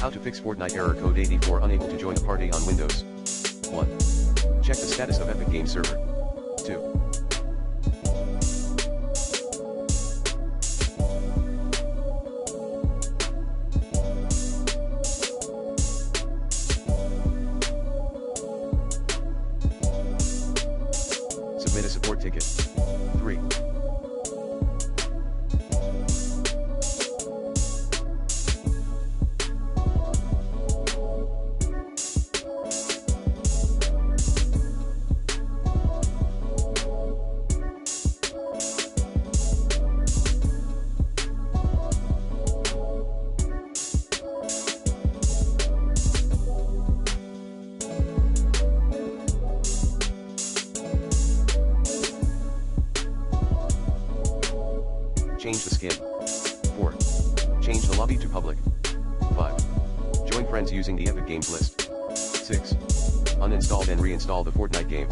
How to fix Fortnite error code 84 unable to join a party on Windows. 1. Check the status of Epic Games server. 2. Submit a support ticket. 3. Change the skin. 4. Change the lobby to public. 5. Join friends using the Epic Games list. 6. Uninstall and reinstall the Fortnite game.